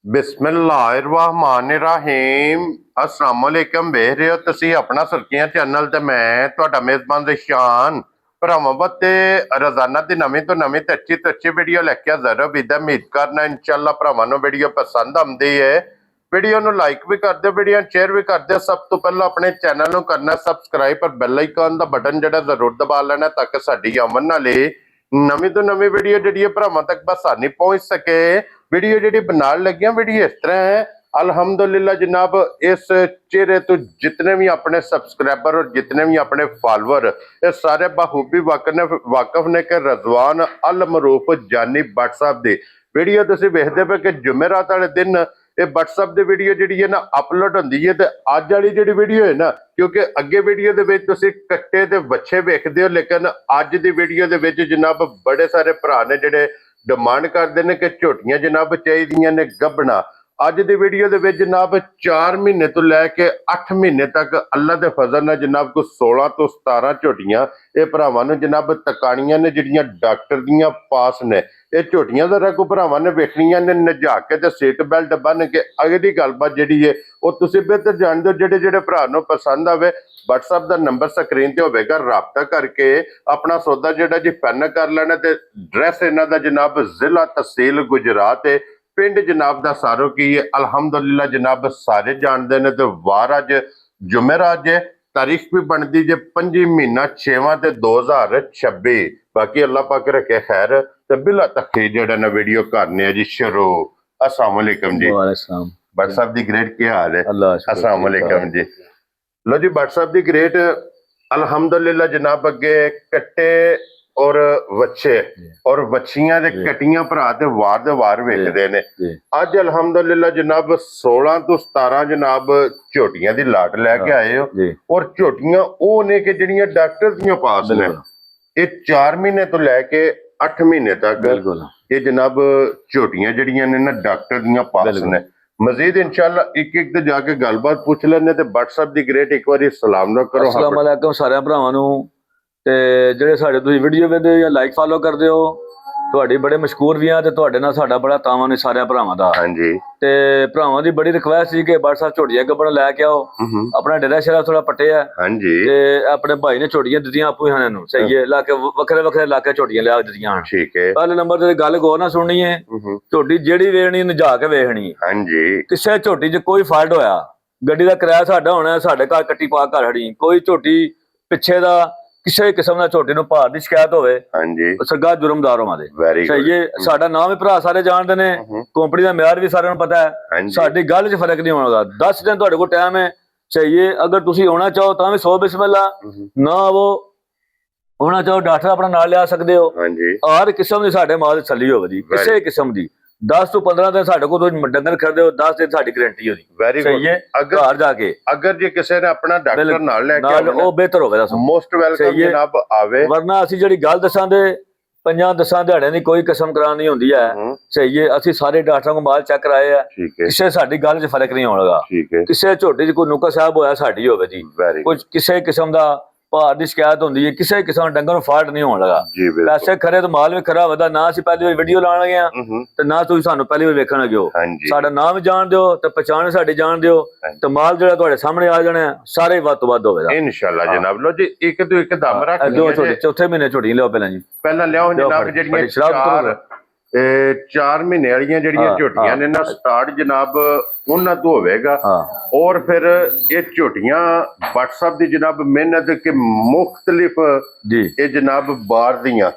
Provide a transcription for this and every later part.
ਬਿਸਮਿਲ੍ਲਾਹਿਰਰਹਿਮਾनिर्रहीम अस्सलाम वालेकुम ਵੇਖ ਰਹੇ ਹੋ ਤੁਸੀਂ ਆਪਣਾ ਸੁਰਖੀਆਂ ਚੈਨਲ ਤੇ ਮੈਂ ਤੁਹਾਡਾ ਮੇਜ਼ਬਾਨ ਰਿਸ਼ਾਨ ਭਰਾਵਾਂ ਬੱਤੇ ਰੋਜ਼ਾਨਾ ਦੀ ਨਵੀਂ ਤੋਂ ਨਵੀਂ ਤੇ ਅੱਛੀ ਵੀਡੀਓ ਲੈ ਕੇ ਹਾਜ਼ਰ ਹਾਂ। ਉਮੀਦ ਕਰਨਾ ਇਨਸ਼ਾਅੱਲਾ ਭਰਾਵਾਂ ਨੂੰ ਵੀਡੀਓ ਪਸੰਦ ਆਉਂਦੀ ਹੈ। ਵੀਡੀਓ ਨੂੰ ਲਾਈਕ ਵੀ ਕਰ ਦਿਓ, ਵੀਡੀਓ ਸ਼ੇਅਰ ਵੀ ਕਰ ਦਿਓ। ਸਭ ਤੋਂ ਪਹਿਲਾਂ ਆਪਣੇ ਚੈਨਲ ਨੂੰ ਕਰਨਾ ਸਬਸਕ੍ਰਾਈਬ ਪਰ ਬੈਲ ਆਈਕਨ ਦਾ ਬਟਨ ਜਿਹੜਾ ਜ਼ਰੂਰ ਦਬਾ ਲੈਣਾ ਤਾਂ ਕਿ ਸਾਡੀ ਆਮਦ ਨਾਲੇ ਨਵੀਂ ਤੋਂ ਨਵੀਂ ਵੀਡੀਓ ਜਿਹੜੀ ਹੈ ਭਰਾਵਾਂ ਤੱਕ ਆਸਾਨੀ पहुंच सके। वीडियो जी बनाने लगे वीडियो इस तरह है। अल्हम्दुलिल्लाह जनाब इस चेहरे तो जितने भी अपने सब्सक्राइबर और जितने भी अपने फॉलोअर ये सारे बखूबी वाकफ ने कि रजवान अल मरूफ जानी व्हाट्सएप की वीडियो तुसीं वेखदे पे कि जुमेरात वाले दिन ये व्हाट्सएप की वीडियो जी है ना अपलोड होंदी है। तो अज वाली जी वीडियो है ना क्योंकि अगे वीडियो के तुसीं कट्टे ते बच्चे वेखदे हो, लेकिन अज की वीडियो के जनाब बड़े सारे भरा ने जिहड़े डिमांड करते हैं कि झोटियां जनाब चाहिए ने गब्बना। अज की वीडियो के जनाब 4 महीने तो लैके 8 महीने तक अल्लाह के फजल ने जनाब को 16 तो 17 झोटियां ये भरावां नूं जनाब तकाणियां ने जिहड़ियां डॉक्टर दियां पास ने। ये झोटियां जरा को भरावां ने वेखणियां ने नजा के ते सीट बेल्ट बन के अगली गलबात जिहड़ी है वो तुसीं बेहतर जानदे हो। जिहड़े जिहड़े भरा नूं पसंद आवे WhatsApp का नंबर स्क्रीन ते होवेगा, राबता करके अपना सौदा जिहड़ा जी फाइनल कर लेना। ते एड्रैस इन्हां दा जनाब जिला तहसील गुजरात है, पिंड जनाब दा सारो की है। अल्हम्दुलिल्लाह जनाब सारे जानते हैं। तो वार अज जुमेरात है, तारीख भी बनती जे 5 महीना 6वां ते 2026। बाकी अल्लाह पाक रखे खैर। तो बिला तखीर जिहड़ा ना वीडियो करने जी शुरू। अस्सलाम वालेकुम जी। WhatsApp दी ग्रेड क्या हाल है? अस्सलाम वालेकुम जी। लो जी WhatsApp दी ग्रेड अल्हम्दुलिल्लाह जनाब अगे कट्टे और बच्चे और बच्चियां दे कटियां भरा ते वार वेखदे ने। अज अल्हम्दुलिल्लाह जनाब 16 तो 17 जनाब झोटियां दी लाट लैके आए हो। और झोटियां ओ ने कि जिहड़ियां डॉक्टर दियां पास ने। ये 4 महीने तो लैके 8 महीने तक ये जनाब झोटियां जिहड़ियां ने ना डॉक्टर दियां पास ने। मजीद इंशाअल्लाह एक एक ते जाके गलबात पूछ लेने। ते WhatsApp दी ग्रेट एक बार सलाम ना करो। अस्सलाम वालेकुम सारे भरावां नूं ते ਜਿਹੜੇ ਸਾਡੇ ਤੁਸੀਂ ਵੀਡੀਓ ਵੇਖਦੇ ਹੋ ਜਾਂ ਲਾਈਕ ਫਾਲੋ ਕਰਦੇ ਹੋ, ਤੁਹਾਡੀ ਬੜੇ ਮਸ਼ਕੂਰ ਵੀ ਆ ਤੇ ਤੁਹਾਡੇ ਨਾਲ ਸਾਡਾ ਬੜਾ ਤਾਵਾਂ ਨੇ ਸਾਰਿਆਂ ਭਰਾਵਾਂ ਦਾ। ਹਾਂਜੀ ਤੇ ਭਰਾਵਾਂ ਦੀ ਬੜੀ ਰਿਕੁਐਸਟ ਸੀ ਕਿ WhatsApp ਝੋਟੀਆਂ ਗੱਬਣ ਲੈ ਕੇ ਆਓ। ਆਪਣਾ ਡੇਰਾ ਸ਼ੇਰਾ ਥੋੜਾ ਪੱਟਿਆ। ਹਾਂਜੀ ਤੇ ਆਪਣੇ ਭਾਈ ਨੇ ਝੋਟੀਆਂ ਦਿੱਤੀਆਂ ਆਪੂ ਹੀ ਹਨ ਨੂੰ ਸਹੀ ਹੈ ਲਾ ਕੇ ਵੱਖਰੇ ਲਾ ਕੇ ਝੋਟੀਆਂ ਲਿਆ ਦਿੱਤੀਆਂ ਹਨ। ਠੀਕ ਹੈ ਪਹਿਲੇ ਨੰਬਰ ਤੇ ਗੱਲ ਗੌਰ ਨਾਲ ਸੁਣਨੀ ਹੈ। ਝੋਟੀ ਜਿਹੜੀ ਵੇਖਣੀ ਨਜਾ ਕੇ ਵੇਖਣੀ। ਹਾਂਜੀ ਕਿਸੇ ਝੋਟੀ 'ਚ ਕੋਈ ਫਾਲਟ ਹੋਇਆ ਗੱਡੀ ਦਾ ਕਿਰਾਇਆ ਸਾਡਾ ਹੋਣਾ, ਸਾਡੇ ਘਰ ਕੱਟੀ ਪਾ ਘਰ ਖੜੀ। ਕੋਈ ਝੋਟੀ ਪਿੱਛੇ ਦਾ ਕਿਸੇ ਕਿਸਮ ਦਾ ਝੋਟੀ ਨੂੰ ਭਾਰ ਦੀ ਸ਼ਿਕਾਇਤ ਹੋਵੇ ਹਾਂਜੀ ਸਗਾ ਜੁਰਮਦਾਰ ਹੋਵਾਂ ਦੇ ਸਹੀ ਹੈ। ਸਾਡਾ ਨਾਮ ਵੀ ਭਰਾ ਸਾਰੇ ਜਾਣਦੇ ਨੇ, ਕੰਪਨੀ ਦਾ ਮਿਆਰ ਵੀ ਸਾਰਿਆਂ ਨੂੰ ਪਤਾ ਹੈ। ਸਾਡੀ ਗੱਲ 'ਚ ਫਰਕ ਨਹੀਂ ਹੋਣਾ। 10 ਦਿਨ ਤੁਹਾਡੇ ਕੋਲ ਟਾਈਮ ਹੈ ਸਹੀ ਹੈ। ਅਗਰ ਤੁਸੀਂ ਆਉਣਾ ਚਾਹੋ ਤਾਂ ਵੀ 100 ਬਿਸਮਿਲ੍ਲਾ ਨਾ ਉਹ ਆਉਣਾ ਚਾਹੋ ਡਾਕਟਰ ਆਪਣਾ ਨਾਲ ਲਿਆ ਸਕਦੇ ਹੋ। ਹਰ ਕਿਸਮ ਦੀ ਸਾਡੇ ਮਾਲ ਥੱਲੀ ਹੋਵੇ ਜੀ ਕਿਸੇ ਕਿਸਮ ਦੀ। 10 ਤੋਂ 15 दिन साढ़े को डंगर खरीदे हो 10 दिन साडी गारंटी होगी। वेरी गुड है। घर जाके अगर जे किसी ने अपना डॉक्टर नाल लेके आवे ओ बेहतर होवे। मोस्ट वेलकम जनाब आवे। वरना ਅਸੀਂ ਜਿਹੜੀ ਗੱਲ ਦੱਸਾਂ ਦੇ 5-10 ਦਿਹਾੜਿਆਂ ਦੀ ਕੋਈ ਕਿਸਮ ਕਰਾਣੀ ਹੁੰਦੀ ਹੈ ਸਹੀ ਹੈ। ਅਸੀਂ ਸਾਰੇ ਡਾਕਟਰਾਂ ਕੋਲ ਮਾਲ ਚੈੱਕ ਕਰਾਏ ਆ, ਕਿਸੇ ਸਾਡੀ ਗੱਲ 'ਚ ਫਰਕ ਨਹੀਂ ਹੋਣਗਾ। ਕਿਸੇ ਝੋਟੀ 'ਚ ਕੋਈ ਨੁਕਸ ਸਾਹਿਬ ਹੋਇਆ ਸਾਡੀ ਹੋਵੇ ਜੀ। ਕੁਝ ਕਿਸੇ ਕਿਸਮ ਦਾ ਭਾਰ ਦੀ ਸ਼ਿਕਾਇਤ ਹੁੰਦੀ ਹੈ, ਕਿਸੇ ਕਿਸਮ ਡੰਗਰ ਨੂੰ ਫਾਲਟ ਨਹੀਂ ਹੋਣ ਲੱਗਾ। ਪੈਸੇ ਖਰੇ ਤਾਂ ਮਾਲ ਵੀ ਖਰਾ ਵਧਾ ਨਾ। ਅਸੀਂ ਪਹਿਲੀ ਵਾਰ ਵੀਡੀਓ ਲਾਉਣ ਲੱਗੇ ਆ ਤੇ ਨਾ ਤੁਸੀਂ ਸਾਨੂੰ ਪਹਿਲੀ ਵਾਰ ਵੇਖਣ ਲੱਗੇ ਹੋ। ਸਾਡਾ ਨਾਮ ਵੀ ਜਾਣ ਦਿਓ ਤੇ ਪਛਾਣ ਸਾਡੀ ਜਾਣ ਦਿਓ ਤੇ ਮਾਲ ਜਿਹੜਾ ਤੁਹਾਡੇ ਸਾਹਮਣੇ ਆ ਜਾਣਾ ਸਾਰੇ ਵੱਧ ਤੋਂ ਵੱਧ ਹੋਵੇਗਾ ਇਨਸ਼ਾਅੱਲਾ ਜਨਾਬ। ਲੋ ਜੀ ਇੱਕ ਤੋਂ ਇੱਕ ਦਮ ਰੱਖ ਦਿਓ। ਚੌਥੇ ਮਹੀਨੇ ਝੋਟੀ ਲਿਓ ਪਹਿਲਾਂ ਜੀ। ਪਹਿਲਾਂ ਲਿਆਓ ਜਨਾਬ ਜਿਹੜੀਆਂ 4 ਮਹੀਨੇ ਵਾਲੀਆਂ ਜਿਹੜੀਆਂ ਝੋਟੀਆਂ ਨੇ ਨਾ ਸਟਾਰਟ ਜਨਾਬ ਉਹਨਾਂ ਤੋਂ ਹੋਵੇਗਾ। और फिर ये झोटियां WhatsApp दी जनाब मेहनत के मुख्तलिफ ये जनाब बार दियां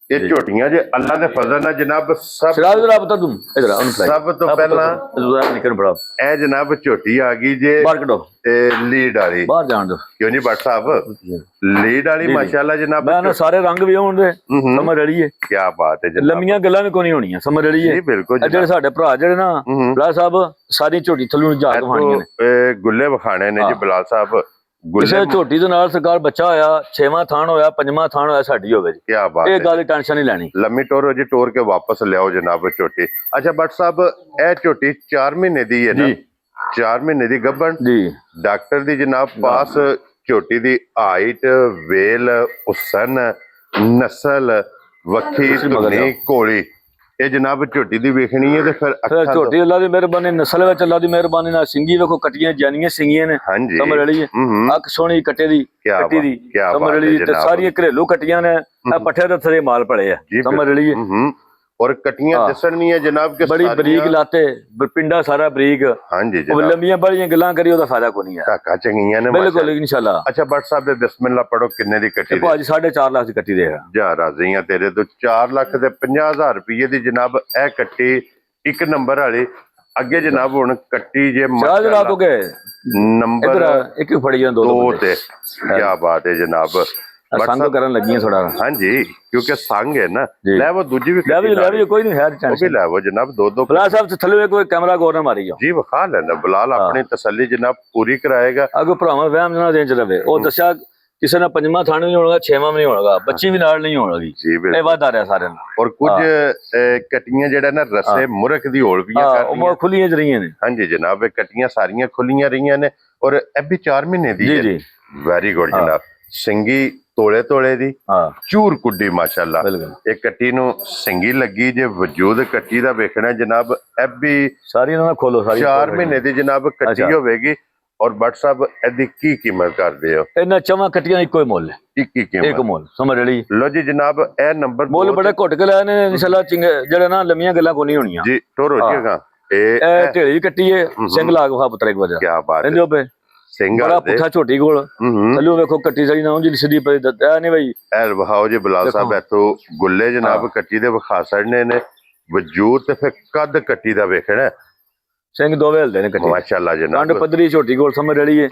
ये झोटियां जे अल्लाह दे फजल नाल जनाब सब तो पहला ए जनाब झोटी आ गई जे लीड वाली। बाहर जान दो क्यों नहीं WhatsApp लीड वाली माशाल्लाह जनाब। मैं सारे रंग भी होंदे समझ रही है। क्या बात है जनाब। लम्मियां गल्लां भी कोई नहीं होणियां समझ रही है। बिल्कुल जेडे साडे भरा जेडे ना बला साहब सारी झोटी थल्लों जा के खाणियां ने गुल्ले वखाणे ने जी बलाल साहब। ਕਿਸੇ ਝੋਟੀ ਦੇ ਨਾਲ ਸਰਕਾਰ ਬੱਚਾ ਹੋਇਆ 6ਵਾਂ ਥਾਣ ਹੋਇਆ 5ਵਾਂ ਥਾਣ ਹੋਇਆ ਸਾਡੀ ਹੋਵੇ ਜੀ। ਕੀ ਬਾਤ ਹੈ। ਇਹ ਗੱਲ ਦੀ ਟੈਨਸ਼ਨ ਨਹੀਂ ਲੈਣੀ। ਲੰਮੀ ਟੋਰ ਜੀ ਟੋਰ ਕੇ ਵਾਪਸ ਲਿਆਓ ਜਨਾਬ ਝੋਟੀ। ਅੱਛਾ ਬੱਟ ਸਾਹਿਬ ਇਹ ਝੋਟੀ 4 ਮਹੀਨੇ ਦੀ ਹੈ ਨਾ? 4 ਮਹੀਨੇ ਦੀ ਗੱਭਣ ਜੀ। ਡਾਕਟਰ ਦੀ ਜਨਾਬ ਪਾਸ ਝੋਟੀ ਦੀ ਹਾਈਟ ਵੇਲ ਹੁਸਨ ਨਸਲ ਵੱਖੀ ਧੁਨੀ ਕੋਲੀ ਇਹ ਜਨਾਬ ਝੋਟੀ ਦੀ ਵੇਖਣੀ ਹੈ ਤੇ ਫਿਰ ਫਿਰ ਅੱਖਾਂ ਤੋਂ ਝੋਟੀ ਅੱਲਾ ਦੀ ਮਿਹਰਬਾਨੀ, ਨਸਲ ਵਿੱਚ ਅੱਲਾ ਦੀ ਮਿਹਰਬਾਨੀ ਨਾਲ ਸਿੰਗੀ ਵੇਖੋ, ਕੱਟੀਆਂ ਜਾਨੀਆਂ ਸਿੰਗੀਆਂ ਨੇ, ਹਾਂਜੀ ਸਮਝ ਰਲੀ ਹੈ। ਅੱਖ ਸੋਹਣੀ ਕੱਟੇ ਦੀ, ਕਿਆ ਕੱਟੀ ਦੀ, ਕਿਆ ਸਮਝ ਬਾਤ ਰਲੀ ਹੈ ਤੇ ਜਨਾਬ। ਸਾਰੀਆਂ ਘਰੇਲੂ ਕੱਟੀਆਂ ਨੇ, ਇਹ ਪੱਠੇ ਦੇ ਥਰੇ ਮਾਲ ਪੜੇ ਆ, ਜੀ ਸਮਝ ਰਲੀ ਹੈ। ਔਰ ਕਟੀਆਂ ਹਾਂ। ਦਿਸਣੀਆਂ ਜਨਾਬ ਕਿ ਬੜੀ ਬਰੀਕ ਲਾਤੇ, ਪਿੰਡਾ ਸਾਰਾ ਬਰੀਕ, ਹਾਂਜੀ ਉਹ ਜਨਾਬ ਲੰਮੀਆਂ ਬੜੀਆਂ ਗੱਲਾਂ ਕਰੀ ਉਹਦਾ ਫਾਇਦਾ ਕੋਈ ਨਹੀਂ ਹੈ, ਧਾਕਾ ਚੰਗੀਆਂ ਨੇ ਬਿਲਕੁਲ ਇਨਸ਼ਾਅੱਲਾ। ਅੱਛਾ ਬੱਟ ਸਾਹਿਬ ਦੇ ਬਿਸਮਿਲ੍ਲਾ ਪੜੋ, ਕਿੰਨੇ ਦੀ ਕੱਟੀ ਤੇ ਭਾਜੀ 4.5 ਲੱਖ ਦੀ ਕੱਟੀ ਦੇਗਾ ਜਾ ਰਾਜ਼ੀਆਂ ਤੇਰੇ ਤੋਂ 4 ਲੱਖ ਤੇ 50,000 ਰੁਪਏ ਦੀ ਜਨਾਬ ਇਹ ਕੱਟੀ ਇੱਕ ਨੰਬਰ ਵਾਲੀ। ਅੱਗੇ ਜਨਾਬ ਹੁਣ ਕੱਟੀ ਜੇ ਚਾਹ ਜਨਾਬ ਹੋ ਗਏ ਨੰਬਰ ਇਧਰ ਇੱਕ ਫੜੀ ਜਾਂ 2 ਦੋ ਤੇ ਕੀ ਬਾਤ ਹੈ ਜਨਾਬ। ਸੰਗ ਕਰਨ ਲੱਗੀਆਂ ਥੋੜਾ, ਹਾਂਜੀ ਕਿਉਂਕਿ ਸੰਗ ਹੈ ਨਾ। ਲੈ ਉਹ ਦੂਜੀ ਵੀ ਲੈ ਵੀ ਕੋਈ ਨਹੀਂ ਹੈ ਉਹ ਵੀ ਲੈ ਉਹ ਜਨਾਬ ਦੋ ਬਲਾ ਸਾਹਿਬ ਥੱਲੇ ਕੋਈ ਕੈਮਰਾ ਗੌਰ ਨਾ ਮਾਰੀ ਜਾਓ ਜੀ ਵਿਖਾ ਲੈਣਾ। ਬਲਾਲ ਆਪਣੀ ਤਸੱਲੀ ਜਨਾਬ ਪੂਰੀ ਕਰਾਏਗਾ। ਅੱਗੋਂ ਭਰਾਵਾਂ ਵਹਿਮ ਨਾ ਦੇਣ ਚ ਰਵੇ। ਉਹ ਦੱਸਿਆ ਕਿਸੇ ਨਾਲ 5ਵਾਂ ਥਾਣ ਨਹੀਂ ਹੋਣਗਾ, 6ਵਾਂ ਵੀ ਨਹੀਂ ਹੋਣਗਾ, ਬੱਚੀ ਵੀ ਨਾਲ ਨਹੀਂ ਹੋਣਗੀ, ਇਹ ਵਾਧਾ ਰਿਹਾ ਸਾਰਿਆਂ ਨੂੰ। ਔਰ ਕੁਝ ਕਟੀਆਂ ਜਿਹੜਾ ਨਾ ਰਸੇ ਮੁਰਖ ਦੀ ਹੋਲ ਵੀ ਉਹ ਖੁੱਲੀਆਂ ਚ ਰਹੀਆਂ ਨੇ। ਹਾਂਜੀ ਜਨਾਬ ਇਹ ਕਟੀਆਂ ਸਾਰੀਆਂ ਖੁੱਲੀਆਂ ਰਹੀਆਂ ਨੇ ਔਰ ਇਹ ਵੀ 4 ਮਹੀਨੇ ਦੀ ਹੈ। ਜੀ ਵੈਰੀ ਗੁੱਡ ਜਨਾਬ। ਸਿੰਗੀ ਤੋਲੇ ਦੀ ਚੂਰ ਕੁੱਡੀ ਮਾਸ਼ਾਅੱਲਾ। ਇਹ ਕੱਟੀ ਨੂੰ ਸਿੰਗੀ ਲੱਗੀ ਜੇ ਵਜੂਦ ਕੱਟੀ ਦਾ ਵੇਖਣਾ ਜਨਾਬ। ਇਹ ਵੀ ਸਾਰੀ ਨਾ ਖੋਲੋ, ਸਾਰੀ 4 ਮਹੀਨੇ ਦੀ ਜਨਾਬ ਕੱਟੀ ਹੋਵੇਗੀ। ਔਰ ਬੱਟ ਸਾਹਿਬ ਇਹਦੀ ਕੀ ਕੀਮਤ ਕਰਦੇ ਹੋ? ਇਹਨਾਂ ਚਵਾਂ ਕੱਟੀਆਂ ਇੱਕੋ ਹੀ ਮੁੱਲ, ਇੱਕ ਮੁੱਲ, ਸਮਝ ਲਈ। ਲੋ ਜੀ ਜਨਾਬ ਇਹ ਨੰਬਰ ਮੁੱਲ ਬੜੇ ਘੁੱਟ ਕੇ ਲਾਏ ਨੇ ਇਨਸ਼ਾਅੱਲਾ। ਜਿਹੜੇ ਨਾ ਲੰਮੀਆਂ ਗੱਲਾਂ ਕੋਈ ਨਹੀਂ ਹੋਣੀਆਂ ਜੀ। ਟੋਰ ਹੋ ਜਾਏਗਾ। ਇਹ ਢੇੜੀ ਕੱਟੀ ਹੈ, ਸਿੰਘ ਲਾ ਕੇ ਪੁੱਤਰ ਇੱਕ ਵਜਾ। ਕੀ ਬਾਤ ਹੈ ਪੇ ਸਿੰਘ ਬੜਾ ਪੁੱਠਾ ਝੋਟੀ ਕੋਲ ਥੱਲੋਂ ਵੇਖੋ ਕੱਟੀ ਸੜੀ ਨਾ ਜਿਹੜੀ ਸਿੱਧੀ ਪਈ ਦੱਸਿਆ ਨਹੀਂ ਬਈ। ਇਹ ਵਿਖਾਓ ਜੀ ਬਲਾਲ ਸਾਹਿਬ ਇੱਥੋਂ ਗੁੱਲੇ ਜਨਾਬ ਕੱਟੀ ਦੇ ਵਿਖਾ ਛੱਡਨੇ ਨੇ। ਵਜੂਦ ਤੇ ਫਿਰ ਕੱਦ ਕੱਟੀ ਦਾ ਵੇਖਣਾ। ਸਿੰਘ ਦੋਵੇਂ ਹਿਲਦੇ ਨੇ ਕੱਟੀ ਮਾਸ਼ਾਅੱਲਾ ਜਨਾਬ। ਕੰਡ ਪੱਧਰੀ ਝੋਟੀ ਕੋਲ ਸਮਝ ਰਲੀ ਹੈ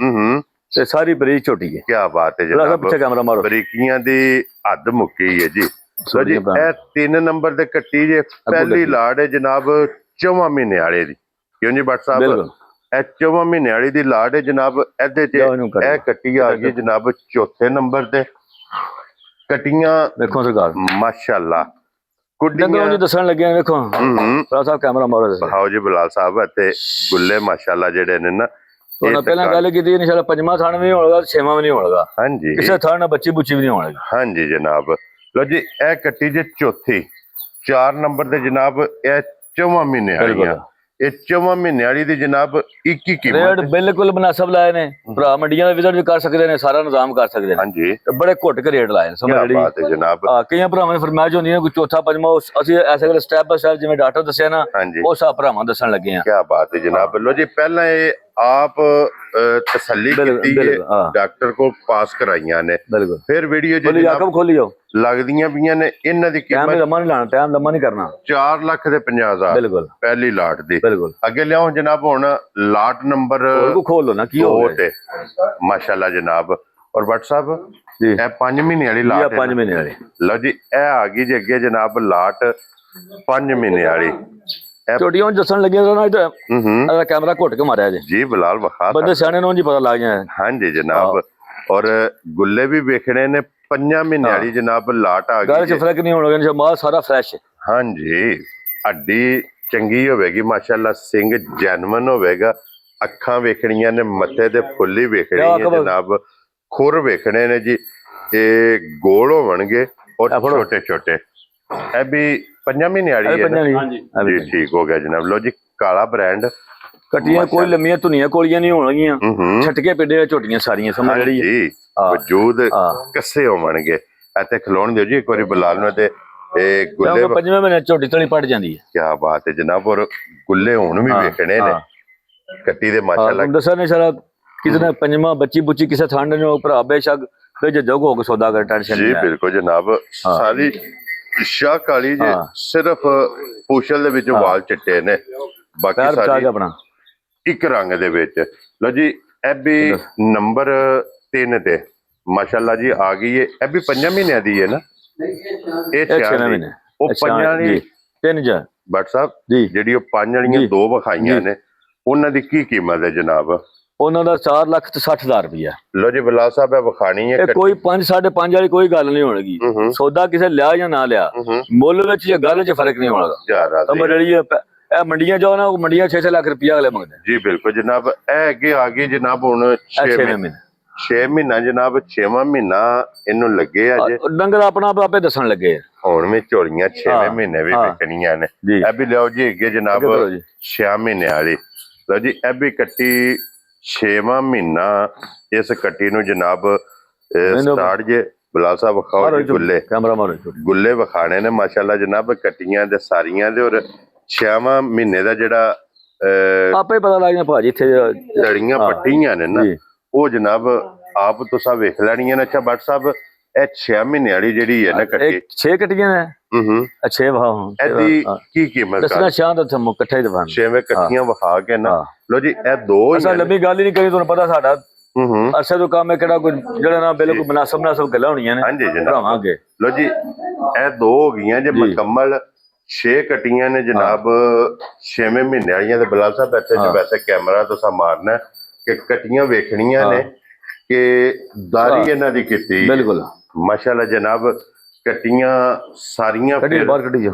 ਤੇ ਸਾਰੀ ਬਰੀਕ ਝੋਟੀ ਹੈ। ਕੀ ਬਾਤ ਹੈ ਜਨਾਬ। ਪਿੱਛੇ ਕੈਮਰਾ ਮਾਰੋ। ਬਰੀਕੀਆਂ ਦੀ ਹੱਦ ਮੁੱਕੀ ਹੈ ਜੀ। ਲੋ ਜੀ ਇਹ 3 ਨੰਬਰ ਤੇ ਕੱਟੀ ਜੇ ਪਹਿਲੀ ਲਾੜ ਹੈ ਜਨਾਬ 4 ਮਹੀਨੇ ਵਾਲੇ ਦੀ। ਕਿਉਂ ਜੀ ਬੱਟ ਸਾਹਿਬ? ਇਹ 4 ਮਹੀਨੇ ਵਾਲੀ ਦੀ ਲਾੜ ਹੈ ਜਨਾਬ। ਇਹਦੇ ਚ ਇਹ ਕੱਟੀ ਆ ਗਈ ਜਨਾਬ 4ਥੇ ਨੰਬਰ ਤੇ। ਕੱਟੀਆਂ ਵੇਖੋ ਸਰਕਾਰ ਮਾਸ਼ਾਅੱਲਾ ਕੁੱਡੀਆਂ ਜੀ ਦੱਸਣ ਲੱਗੇ ਵੇਖੋ। ਬਲਾਲ ਸਾਹਿਬ ਕੈਮਰਾ ਮਾਰੋ। ਦਿਖਾਓ ਜੀ ਬਲਾਲ ਸਾਹਿਬ ਅਤੇ ਗੁੱਲੇ ਮਾਸ਼ਾਅੱਲਾ ਜਿਹੜੇ ਨੇ ਨਾ। ਉਹਨਾਂ ਪਹਿਲਾਂ ਗੱਲ ਕੀਤੀ ਇਨਸ਼ਾਅੱਲਾ 5ਵਾਂ ਥਾਣ ਵੀ ਨਹੀਂ ਹੋਣਗਾ, 6ਵਾਂ ਵੀ ਨਹੀਂ ਹੋਣਗਾ। ਹਾਂਜੀ ਕਿਸੇ ਥਾਣ ਨਾਲ ਬੱਚੀ ਬੁੱਚੀ ਵੀ ਨਹੀਂ ਹੋਣਗੀ। ਹਾਂਜੀ ਜਨਾਬ। ਲੋ ਜੀ ਇਹ ਕੱਟੀ ਜੇ 4ਥੀ 4 ਨੰਬਰ ਤੇ ਜਨਾਬ। ਇਹ 4 ਮਹੀਨੇ ਵਾਲੀ ਆ। ਇਹ 4 ਮਹੀਨੇ ਵਾਲੀ ਦੀ ਜਨਾਬ 21 ਕੀਮਤ ਰੇਟ ਬਿਲਕੁਲ ਮੁਨਾਸਬ ਲਾਏ ਨੇ। ਭਰਾ ਮੰਡੀਆਂ ਦਾ ਵਿਜ਼ਿਟ ਵੀ ਕਰ ਸਕਦੇ ਨੇ, ਸਾਰਾ ਨਿਜ਼ਾਮ ਕਰ ਸਕਦੇ ਨੇ। ਹਾਂਜੀ ਬੜੇ ਘੁੱਟ ਕੇ ਰੇਟ ਲਾਏ ਸਮਝ ਲਈ। ਬਾਤ ਹੈ ਜਨਾਬ। ਕਈਆਂ ਭਰਾਵਾਂ ਨੇ ਫਰਮਾਇਸ਼ ਹੁੰਦੀ ਹੈ ਕੋਈ 4ਥਾ 5ਵਾਂ, ਅਸੀਂ ਐਸੇ ਵੇਲੇ ਸਟੈਪ ਬਾਈ ਸਟੈਪ ਜਿਵੇਂ ਡਾਕਟਰ ਦੱਸਿਆ ਨਾ ਉਹ ਸਭ ਭਰਾਵਾਂ ਦੱਸਣ ਲੱਗੇ ਆ। ਕੀ ਬਾਤ ਹੈ ਜਨਾਬ। ਲੋ ਜੀ ਪਹਿਲਾਂ ਇਹ ਆਪ ਤਸੱਲੀ ਕੀਤੀ ਹੈ, ਡਾਕਟਰ ਕੋਲ ਪਾਸ ਕਰਾਈਆਂ ਨੇ। ਫਿਰ ਵੀਡੀਓ ਜਨਾਬ ਖੋਲੀ ਜਾਓ ਲੱਗਦੀਆਂ ਪਈਆਂ ਨੇ। ਇਹਨਾਂ ਦੀ ਕੀਮਤ ਲੰਮਾ ਨਹੀਂ ਲਾਣਾ, ਟਾਈਮ ਲੰਮਾ ਨਹੀਂ ਕਰਨਾ। 4 ਲੱਖ ਤੇ 50,000 ਬਿਲਕੁਲ ਪਹਿਲੀ ਲਾਟ ਦੀ। ਅੱਗੇ ਲਿਆਓ ਜਨਾਬ ਹੁਣ ਲਾਟ ਨੰਬਰ ਖੋਲ ਲੋ ਨਾ ਕੀ ਹੋ ਤੇ ਮਾਸ਼ਾਅੱਲਾ ਜਨਾਬ। ਔਰ ਬੱਟ ਸਾਹਿਬ ਇਹ 5 ਮਹੀਨੇ ਵਾਲੀ ਲਾਟ ਹੈ। 5 ਮਹੀਨੇ ਵਾਲੀ। ਲਓ ਜੀ ਇਹ ਆ ਗਈ ਜੀ ਅੱਗੇ ਜਨਾਬ ਲਾਟ 5 ਮਹੀਨੇ ਵਾਲੀ। ਛੋਟੀਆਂ ਦੱਸਣ ਲੱਗੀਆਂ ਨਾ ਇਹਦਾ ਕੈਮਰਾ ਘੁੱਟ ਕੇ ਮਾਰਿਆ ਜੀ ਬਲਾਲ ਵਿਖਾ ਬੰਦੇ ਸਿਆਣੇ ਨੂੰ ਜੀ ਪਤਾ ਲੱਗ ਗਿਆ। ਹਾਂਜੀ ਜਨਾਬ। ਔਰ ਗੁੱਲੇ ਵੀ ਵੇਖਣੇ ਨੇ 5 ਮਹੀਨੇ ਵਾਲੀ ਜਨਾਬ ਲਾਟ ਆ ਗਈ। ਗੱਲ ਚ ਫਰਕ ਨਹੀਂ ਹੋਣਾ, ਮਾਲ ਸਾਰਾ ਫਰੈਸ਼ ਹੈ। ਹਾਂਜੀ ਹੱਡੀ ਚੰਗੀ ਹੋਵੇਗੀ ਮਾਸ਼ਾਅੱਲਾ। ਸਿੰਘ ਜੈਨੂਇਨ ਹੋਵੇਗਾ। ਅੱਖਾਂ ਵੇਖਣੀਆਂ ਨੇ, ਮੱਥੇ ਤੇ ਫੁੱਲੀ ਵੇਖਣੀ ਹੈ ਜਨਾਬ। ਖੁਰ ਵੇਖਣੇ ਨੇ ਜੀ। ਇਹ ਗੋਲ ਹੋਣਗੇ ਔਰ ਛੋਟੇ ਛੋਟੇ। ਇਹ ਵੀ 5 ਮਹੀਨੇ ਵਾਲੀ ਹੈ ਜੀ। ਠੀਕ ਹੋ ਗਿਆ ਜਨਾਬ। ਲੋ ਜੀ ਕਾਲਾ ਬ੍ਰਾਂਡ ਕੱਟੀਆਂ ਕੋਈ ਲੰਮੀਆਂ ਧੁਨੀਆਂ ਕੋਲੀਆਂ ਨਹੀਂ ਹੋਣਗੀਆਂ। ਛਟਕੇ ਪਿੰਡੇ ਝੋਟੀਆਂ ਸਾਰੀਆਂ ਸਮਝ ਲਈ ਜੀ। ਵਜੂਦ ਕੱਸੇ ਹੋਣਗੇ। ਇੱਥੇ ਖਲੋਣ ਦਿਓ ਜੀ ਇੱਕ ਵਾਰੀ ਬਲਾਲ ਨੂੰ। ਤੇ ਇਹ ਗੁੱਲੇ 5ਵੇਂ ਮਹੀਨੇ ਝੋਟੀ ਤਲੀ ਪੜ ਜਾਂਦੀ ਹੈ। ਕੀ ਬਾਤ ਹੈ ਜਨਾਬ। ਔਰ ਗੁੱਲੇ ਹੁਣ ਵੀ ਵੇਖਣੇ ਨੇ ਕੱਟੀ ਦੇ ਮਾਸ਼ਾਅੱਲਾ। ਦੱਸਿਆ ਨਹੀਂ ਸਾਰਾ ਕਿਸੇ ਨੇ 5ਵਾਂ ਬੱਚੀ ਬੁੱਚੀ ਕਿਸੇ ਠੰਡ ਨੂੰ ਭਰਾ ਬੇਸ਼ੱਕ ਤੇ ਜੱਜੋਗ ਹੋ ਕੇ ਸੌਦਾ ਕਰ ਟੈਨਸ਼ਨ ਜੀ। ਬਿਲਕੁਲ ਜਨਾਬ। ਸਾਰੀ ਸ਼ਾਹ ਕਾਲੀ ਜੇ ਸਿਰਫ ਪੂਛਲ ਦੇ ਵਿੱਚ ਵਾਲ ਚਿੱਟੇ ਨੇ, ਬਾਕੀ ਸਾਰੀ ਆਪਣਾ ਇੱਕ ਰੰਗ ਦੇ ਵਿੱਚ। ਲੋ ਜੀ ਇਹ ਵੀ ਨੰਬਰ 3 ਤੇ ਮਾਸ਼ਾਅੱਲਾ ਜੀ ਆ ਗਈ ਹੈ। ਇਹ ਵੀ 5 ਮਹੀਨਿਆਂ ਦੀ ਹੈ ਨਾ। ਇਹ 6 ਮਹੀਨੇ ਉਹ 5 ਵਾਲੀ 3 ਜਾਂ ਬੱਟ ਸਾਹਿਬ ਜਿਹੜੀ ਉਹ 5 ਵਾਲੀਆਂ 2 ਵਿਖਾਈਆਂ ਨੇ ਉਹਨਾਂ ਦੀ ਕੀ ਕੀਮਤ ਹੈ ਜਨਾਬ? ਉਹਨਾਂ ਦਾ 4,60,000 ਰੁਪਇਆ। ਲੋ ਜੀ ਬਲਾਲ ਸਾਹਿਬ ਇਹ ਵਿਖਾਣੀ ਹੈ। ਕੋਈ 5 5.5 ਵਾਲੀ ਕੋਈ ਗੱਲ ਨਹੀਂ ਹੋਣਗੀ। ਸੌਦਾ ਕਿਸੇ ਲਿਆ ਜਾਂ ਨਾ ਲਿਆ, ਮੁੱਲ ਵਿੱਚ ਜਾਂ ਗੱਲ 'ਚ ਫਰਕ ਨਹੀਂ ਹੋਣਾ। ਸਮਝ ਲਈ ਇਹ ਮੰਡੀਆਂ ਜਾਓ ਨਾ, ਉਹ ਮੰਡੀਆਂ 6 ਲੱਖ ਰੁਪਇਆ ਅਗਲੇ ਮੰਗਦੇ ਜੀ। ਬਿਲਕੁਲ ਜਨਾਬ। ਇਹ ਅੱਗੇ ਆ ਗਈ ਜਨਾਬ ਹੁਣ 6 ਮਹੀਨੇ। 6 ਮਹੀਨਾ ਜਨਾਬ 6ਵਾਂ ਮਹੀਨਾ ਇਹਨੂੰ ਲੱਗੇ ਅਜੇ ਡੰਗਰ ਆਪਣਾ ਆਪ ਆਪੇ ਦੱਸਣ ਲੱਗੇ ਹੁਣ ਵੀ ਝੋਲੀਆਂ 6ਵੇਂ ਮਹੀਨੇ ਵੀ ਵਿਕਣੀਆਂ ਨੇ ਇਹ ਵੀ ਲਿਓ ਜੀ ਅੱਗੇ ਜਨਾਬ 6 ਮਹੀਨੇ ਵਾਲੀ ਲਓ ਜੀ ਇਹ ਵੀ ਕੱਟੀ 6ਵਾਂ ਮਹੀਨਾ ਇਸ ਕੱਟੀ ਨੂੰ ਜਨਾਬ ਸਟਾਰਟ ਜੇ ਬਲਾ ਸਾਹਿਬ ਵਿਖਾਓ ਜੀ ਗੁੱਲੇ ਕੈਮਰਾ ਮਾਰੋ ਗੁੱਲੇ ਵਿਖਾਣੇ ਨੇ ਮਾਸ਼ਾਅੱਲਾ ਜਨਾਬ ਕੱਟੀਆਂ ਦੇ ਸਾਰੀਆਂ ਦੇ ਔਰ 6ਵਾਂ ਮਹੀਨੇ ਦਾ ਜਿਹੜਾ ਆਪੇ ਪਤਾ ਲੱਗ ਜਾਂਦਾ ਭਾਜੀ ਇੱਥੇ ਲੜੀਆਂ ਪੱਟੀਆਂ ਨੇ ਨਾ ਉਹ ਜਨਾਬ ਆਪ ਤੁਸੀਂ ਵੇਖ ਲੈਣੀਆਂ ਨੇ ਅੱਛਾ ਬੱਟ ਸਾਹਿਬ ਇਹ 6 ਮਹੀਨੇ ਵਾਲੀ ਜਿਹੜੀ ਹੈ ਨਾ ਕੱਟੀ 6 ਕੱਟੀਆਂ ਨੇ ਅੱਛੇ ਵਾਹ ਇਹਦੀ ਕੀ ਕੀਮਤ ਦੱਸਣਾ ਚਾਹੁੰਦਾ ਤੁਹਾਨੂੰ ਇਕੱਠੇ ਹੀ ਦਵਾਂ 6ਵੇਂ ਕੱਟੀਆਂ ਵਿਖਾ ਕੇ ਨਾ ਲੋ ਜੀ ਇਹ ਦੋ ਅਸਾਂ ਲੰਮੀ ਗੱਲ ਹੀ ਨਹੀਂ ਕਰੀ ਤੁਹਾਨੂੰ ਪਤਾ ਸਾਡਾ ਅਰਸੇ ਤੋਂ ਕੰਮ ਹੈ ਕਿਹੜਾ ਕੋਈ ਜਿਹੜਾ ਨਾ ਬਿਲਕੁਲ ਮਨਾਸਬ ਗੱਲਾਂ ਹੋਣੀਆਂ ਨੇ ਹਾਂਜੀ ਜਨਾਬ ਭਰਾਵਾਂਗੇ ਲੋ ਜੀ ਇਹ ਦੋ ਹੋ ਗਈਆਂ ਜੇ ਮੁਕੰਮਲ 6 ਕੱਟੀਆਂ ਨੇ ਜਨਾਬ 6ਵੇਂ ਮਹੀਨੇ ਵਾਲੀਆਂ ਤੇ ਬਲਾਲ ਸਾਹਿਬ ਇੱਥੇ ਜੋ ਵੈਸੇ ਕੈਮਰਾ ਤੁਸੀਂ ਮਾਰਨਾ ਕਿ ਕੱਟੀਆਂ ਵੇਖਣੀਆਂ ਨੇ ਕਿ ਦਾਰੀ ਇਹਨਾਂ ਦੀ ਕੀਤੀ ਬਿਲਕੁਲ ਮਾਸ਼ਾਅੱਲਾ ਜਨਾਬ ਕੱਟੀਆਂ ਸਾਰੀਆਂ ਬਾਹਰ ਕੱਢੀ ਜਾ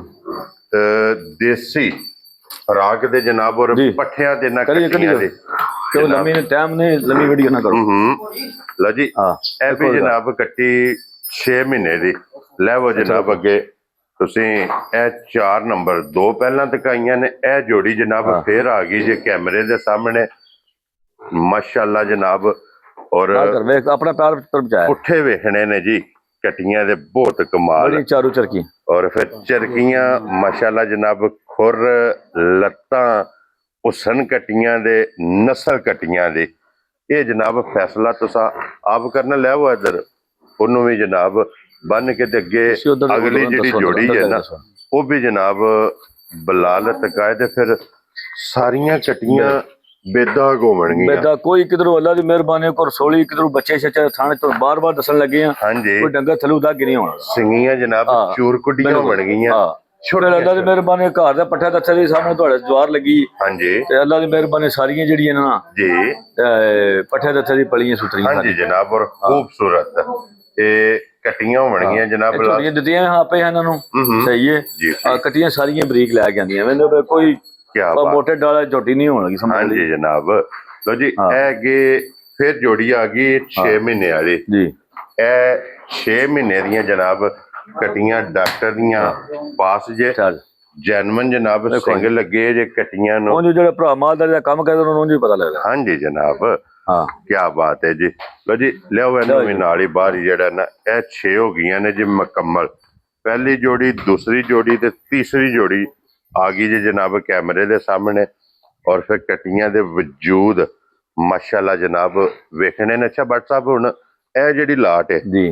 ਦੇਸੀ ਖੁਰਾਕ ਦੇ ਜਨਾਬ ਔਰ ਪੱਠਿਆਂ ਦੇ ਨਾ ਕੱਟੀਆਂ ਦੇ ਤੇ ਲੰਮੀ ਟਾਈਮ ਨੇ ਲੰਮੀ ਵੀਡੀਓ ਨਾ ਕਰੋ ਲਓ ਜੀ ਇਹ ਵੀ ਜਨਾਬ ਕੱਟੀ 6 ਮਹੀਨੇ ਦੀ ਲੈਵੋ ਜਨਾਬ ਅੱਗੇ ਤੁਸੀਂ ਇਹ 4 ਨੰਬਰ 2 ਪਹਿਲਾਂ ਤਕਾਈਆਂ ਨੇ ਇਹ ਜੋੜੀ ਜਨਾਬ ਫੇਰ ਆ ਗਈ ਜੇ ਕੈਮਰੇ ਦੇ ਸਾਹਮਣੇ ਮਾਸ਼ਾਅੱਲਾ ਜਨਾਬ ਔਰ ਆਪਣਾ ਪੈਰ ਬਚਾਇਆ ਪੁੱਠੇ ਵੇਖਣੇ ਨੇ ਜੀ ਕਟੀਆਂ ਦੇ ਬਹੁਤ ਕਮਾਲ ਚਾਰੂ ਚਰਕੀ ਔਰ ਫਿਰ ਚਰਕੀਆਂ ਮਾਸ਼ਾਅੱਲਾ ਜਨਾਬ ਖੁਰ ਲੱਤਾਂ ਹੁਸਨ ਕਟੀਆਂ ਦੇ ਨਸਲ ਕਟੀਆਂ ਦੇ ਇਹ ਜਨਾਬ ਫੈਸਲਾ ਤੁਸੀਂ ਆਪ ਕਰਨਾ ਲੈਵੋ ਇੱਧਰ ਉਹਨੂੰ ਵੀ ਜਨਾਬ ਬੰਨ ਕੇ ਤੇ ਅੱਗੇ ਅਗਲੀ ਜਿਹੜੀ ਜੋੜੀ ਹੈ ਨਾ ਉਹ ਵੀ ਜਨਾਬ ਬਲਾਲ ਤਕਾਏ ਤੇ ਫਿਰ ਸਾਰੀਆਂ ਕਟੀਆਂ ਬੇਦਾ ਘੁੰਮਣਗੀਆਂ ਬੇਦਾ ਕੋਈ ਕਿਧਰੋਂ ਅੱਲਾ ਦੀ ਮਿਹਰਬਾਨੀ ਕੋ ਰਸੋਲੀ ਕਿਧਰੋਂ ਬੱਚੇ ਛੱਚੇ ਥਾਣੇ ਤੋਂ ਬਾਰ-ਬਾਰ ਦੱਸਣ ਲੱਗੇ ਆ ਹਾਂਜੀ ਕੋਈ ਡੰਗਰ ਥਲੂ ਦਾ ਗਿਰੀ ਹੋਣਾ ਸਿੰਘੀਆਂ ਜਨਾਬ ਚੂਰ ਕੁੱਡੀਆਂ ਬਣ ਗਈਆਂ ਛੋਟੇ ਅੱਲਾ ਦੀ ਮਿਹਰਬਾਨੀ ਘਰ ਦਾ ਪੱਠਾ ਦੱਥੇ ਦੇ ਸਾਹਮਣੇ ਤੁਹਾਡੇ ਜਵਾਰ ਲੱਗੀ ਹਾਂਜੀ ਤੇ ਅੱਲਾ ਦੀ ਮਿਹਰਬਾਨੀ ਸਾਰੀਆਂ ਜਿਹੜੀਆਂ ਨਾ ਜੀ ਪੱਠੇ ਦੱਥੇ ਦੀ ਪਲੀਆਂ ਸੁਤਰੀਆਂ ਹਾਂਜੀ ਜਨਾਬ ਔਰ ਖੂਬਸੂਰਤ ਇਹ ਕਟੀਆਂ ਹੋਣਗੀਆਂ ਜਨਾਬ ਛੋਟੀਆਂ ਦਿੱਤੀਆਂ ਆਪੇ ਇਹਨਾਂ ਨੂੰ ਸਹੀ ਹੈ ਕਟੀਆਂ ਸਾਰੀਆਂ ਬਰੀਕ ਲੈ ਕੇ ਆਂਦੀਆਂ ਮੈਨੂੰ ਕੋਈ ਮੋਟੇ ਡਾਲਾ ਝੋਟੀ ਨਹੀਂ ਹੋਣਗੀ ਸਮਝ ਹਾਂਜੀ ਜਨਾਬ ਲੋ ਜੀ ਇਹ ਅੱਗੇ ਫਿਰ ਜੋੜੀ ਆ ਗਈ 6 ਮਹੀਨੇ ਵਾਲੀ ਜੀ ਇਹ 6 ਮਹੀਨੇ ਦੀਆਂ ਜਨਾਬ ਕਟੀਆਂ ਡਾਕਟਰ ਦੀਆਂ ਪਾਸ ਜੇ ਜੈਨਮਨ ਜਨਾਬ ਸਿੰਘ ਲੱਗੇ ਜੇ ਕਟੀਆਂ ਨੂੰ ਉਹ ਜਿਹੜੇ ਭਰਾ ਮਾਲਦਾਰ ਦਾ ਕੰਮ ਕਰਦੇ ਉਹਨਾਂ ਨੂੰ ਵੀ ਪਤਾ ਲੱਗਦਾ ਹਾਂਜੀ ਜਨਾਬ ਹਾਂ ਕੀ ਬਾਤ ਹੈ ਜੀ ਲੋ ਜੀ ਲਿਆਓ ਇਹਨੂੰ ਵੀ ਨਾਲ ਹੀ ਬਾਹਰ ਜਿਹੜਾ ਨਾ ਇਹ 6 ਹੋ ਗਈਆਂ ਨੇ ਜੀ ਮੁਕੰਮਲ ਪਹਿਲੀ ਜੋੜੀ ਦੂਸਰੀ ਜੋੜੀ ਤੇ ਤੀਸਰੀ ਜੋੜੀ ਆ ਗਈ ਜੀ ਜਨਾਬ ਕੈਮਰੇ ਦੇ ਸਾਹਮਣੇ ਔਰ ਫਿਰ ਕਟੀਆਂ ਦੇ ਵਜੂਦ ਮਾਸ਼ਾਅੱਲਾ ਜਨਾਬ ਵੇਖਣੇ ਨੇ ਅੱਛਾ ਬੱਟ ਸਾਹਿਬ ਹੁਣ ਇਹ ਜਿਹੜੀ ਲਾਟ ਹੈ ਜੀ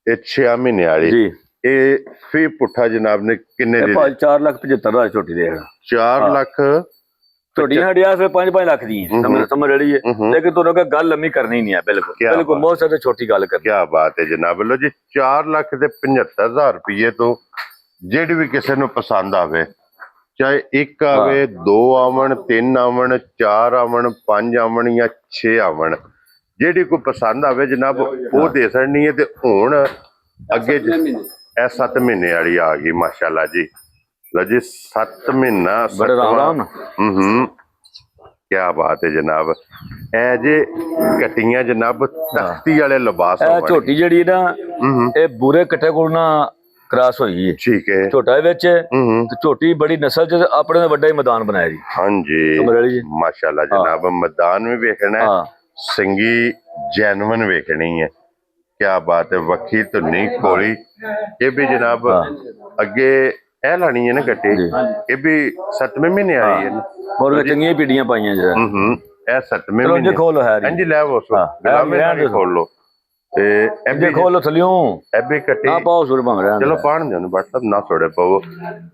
ਇਹ 6 ਮਹੀਨੇ ਵਾਲੀ ਜੀ ਇਹ ਫੀ ਪੁੱਠਾ ਜਨਾਬ ਨੇ ਕਿੰਨੇ ਦੇ 4,75,000 ਝੋਟੀ ਦੇ 4 ਲੱਖ ਝੋਟੀਆਂ ਹੜਿਆ ਫਿਰ 5 ਲੱਖ ਦੀ ਸਮਝ ਰही ਹੈ ਲੇਕਿਨ ਤੁਹਾਨੂੰ ਗੱਲ ਲੰਮੀ ਕਰਨੀ ਨਹੀਂ ਹੈ ਬਿਲਕੁਲ ਬਹੁਤ ਸਾਰੇ ਛੋਟੀ ਗੱਲ ਕਰ ਕੀ ਬਾਤ ਹੈ ਜਨਾਬ ਲੋ ਜੀ 4,75,000 ਰੁਪਏ ਤੋਂ ਜਿਹੜੀ ਵੀ ਕਿਸੇ ਨੂੰ ਪਸੰਦ ਆਵੇ ਚਾਹੇ ਇੱਕ ਆਵੇ 2 ਆਵਣ 3 ਆਵਣ 4 ਆਵਣ 5 ਆਵਣ ਜਾਂ 6 ਆਵਣ ਜਿਹੜੀ ਕੋਈ ਪਸੰਦ ਆਵੇ ਜਨਾਬ ਉਹ ਦੇ ਸਕਣੀ ਹੈ ਤੇ ਹੁਣ ਅੱਗੇ ਇਹ 7 ਮਹੀਨੇ ਵਾਲੀ ਆ ਗਈ ਮਾਸ਼ਾਅੱਲਾ ਜੀ ਲੋ ਜੀ 7 ਮਹੀਨਾ ਬੜੇ ਆਰਾਮ ਕੀ ਬਾਤ ਹੈ ਜਨਾਬ ਇਹ ਜੇ ਕਟੀਆਂ ਜਨਾਬ ਤਖਤੀ ਵਾਲੇ ਲਿਬਾਸ ਇਹ ਝੋਟੀ ਜਿਹੜੀ ਨਾ ਇਹ ਬੂਰੇ ਕੱਟੇ ਕੋਲ ਨਾ ਕ੍ਰਾਸ ਹੋਈ ਹੈ ਠੀਕ ਹੈ ਝੋਟਾ ਵਿੱਚ ਤੇ ਝੋਟੀ ਬੜੀ ਨਸਲ ਚ ਆਪਣੇ ਵੱਡਾ ਹੀ ਮੈਦਾਨ ਬਣਾਇਆ ਜੀ ਹਾਂਜੀ ਮਾਸ਼ਾਅੱਲਾ ਜਨਾਬ ਮੈਦਾਨ ਵੀ ਵੇਖਣਾ ਸਿੰਗੀ ਜੈਨਵਨ ਵੇਖਣੀ ਹੈ ਕੀ ਬਾਤ ਹੈ ਵੱਖੀ ਧੁੰਨੀ ਕੋਲੀ ਇਹ ਵੀ ਜਨਾਬ ਅੱਗੇ ਇਹ ਲਾਣੀ ਹੈ ਨਾ ਕੱਟੀ ਇਹ ਵੀ 7ਵੇਂ ਮਹੀਨੇ ਆਈ ਹੈ ਹੋਰ ਚੰਗੀਆਂ ਪੀੜੀਆਂ ਪਾਈਆਂ ਜਿਹੜਾ ਇਹ 7ਵੇਂ ਮਹੀਨੇ ਖੋਲੋ ਹੈ ਹਾਂਜੀ ਲੈ ਵੋ ਖੋਲ ਲੋ ਤੇ ਐਬੀ ਖੋਲੋ ਥਲਿਓ ਐਬੀ ਕੱਟੀ ਆ ਪਾਓ ਸੁਰ ਭੰਗ ਰਿਹਾ ਚਲੋ ਪਾਣ ਦੇ ਨੂੰ ਬਟ ਨਾ ਛੋੜੇ ਪਾਵੋ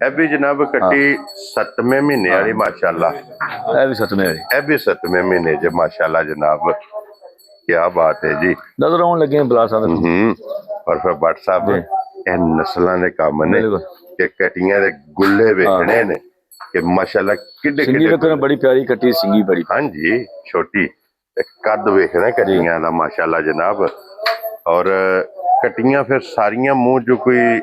ਐਬੀ ਜਨਾਬ ਕੱਟੀ 7ਵੇਂ ਮਹੀਨੇ ਵਾਲੀ ਮਾਸ਼ਾਅੱਲਾ ਇਹ ਵੀ 7ਵੇਂ ਵਾਲੀ ਇਹ ਵੀ 7ਵੇਂ ਮਹੀਨੇ ਜੇ ਮਾਸ਼ਾਅੱਲਾ ਜਨਾਬ ਕੀ ਬਾਤ ਹੈ ਜੀ ਨਜ਼ਰ ਆਉਣ ਲੱਗੇ ਬਲਾ ਸਾਹਿਬ ਔਰ ਫਿਰ ਬੱਟ ਸਾਹਿਬ ਇਹ ਨਸਲਾਂ ਦੇ ਕੰਮ ਨੇ ਕਿ ਕਟੀਆਂ ਦੇ ਗੁੱਲੇ ਵੇਖਣੇ ਨੇ ਕਿ ਮਾਸ਼ਾਅੱਲਾ ਕਿੱਡੇ ਕਿੱਡੇ ਬੜੀ ਪਿਆਰੀ ਕੱਟੀ ਸਿੰਗੀ ਬੜੀ ਹਾਂਜੀ ਛੋਟੀ ਤੇ ਕੱਦ ਵੇਖਣਾ ਕਟੀਆਂ ਦਾ ਮਾਸ਼ਾਅੱਲਾ ਜਨਾਬ ਔਰ ਕਟੀਆਂ ਫਿਰ ਸਾਰੀਆਂ ਮੂੰਹ ਚ ਕੋਈ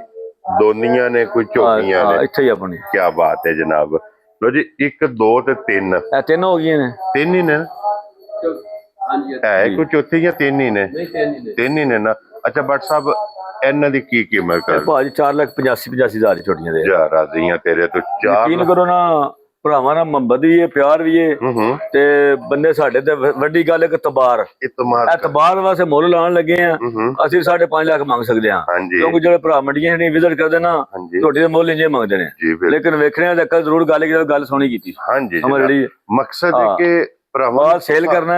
ਦੋਨੀਆਂ ਨੇ ਕੋਈ ਝੋਟੀਆਂ ਨੇ ਇੱਥੇ ਹੀ ਆਪਣੀ ਕੀ ਬਾਤ ਹੈ ਜਨਾਬ ਲੋ ਜੀ 1 2 ਤੇ 3 ਇਹ 3 ਹੋ ਗਈਆਂ ਨੇ 3 ਹੀ ਨੇ ਹੈ ਕੋਈ ਚੌਥੀ ਜਾਂ ਤਿੰਨ ਹੀ ਨੇ? ਤਿੰਨ ਹੀ ਨੇ ਨਾ। ਅੱਛਾ ਬੱਟ ਸਾਹਿਬ ਇਹਨਾਂ ਦੀ ਕੀ ਕੀਮਤ ਕਰ? ਭਾਜੀ 4,85,000 ਦੀ ਝੋਟੀਆਂ ਦੇ ਯਾਰ ਰਾਜ਼ੀਆਂ ਤੇਰੇ ਤੋਂ 4 ਯਕੀਨ ਕਰੋ ਨਾ ਭਰਾਵਾਂ ਨਾਲ ਮੁਹੱਬਤ ਵੀ ਹੈ, ਪਿਆਰ ਵੀ ਹੈ ਤੇ ਬੰਦੇ ਸਾਡੇ ਤੇ ਵੱਡੀ ਗੱਲ ਇੱਕ ਤਬਾਰ ਇਤਬਾਰ ਵਾਸਤੇ ਮੁੱਲ ਲਾਉਣ ਲੱਗੇ ਆ। ਅਸੀਂ 5.5 ਲੱਖ ਮੰਗ ਸਕਦੇ ਹਾਂ ਕਿਉਂਕਿ ਜਿਹੜੇ ਭਰਾ ਮੰਡੀਆਂ ਨਹੀਂ ਵਿਜ਼ਿਟ ਕਰਦੇ ਨਾ ਝੋਟੀ ਦੇ ਮੁੱਲ ਇੰਨੇ ਮੰਗਦੇ ਨੇ, ਲੇਕਿਨ ਵੇਖਣੇ ਦਾ ਜ਼ਰੂਰ ਗੱਲ ਸੋਹਣੀ ਕੀਤੀ। ਹਾਂਜੀ ਮਕਸਦ ਹੈ ਕਿ ਭਰਾਵਾ ਸੇਲ ਕਰਨਾ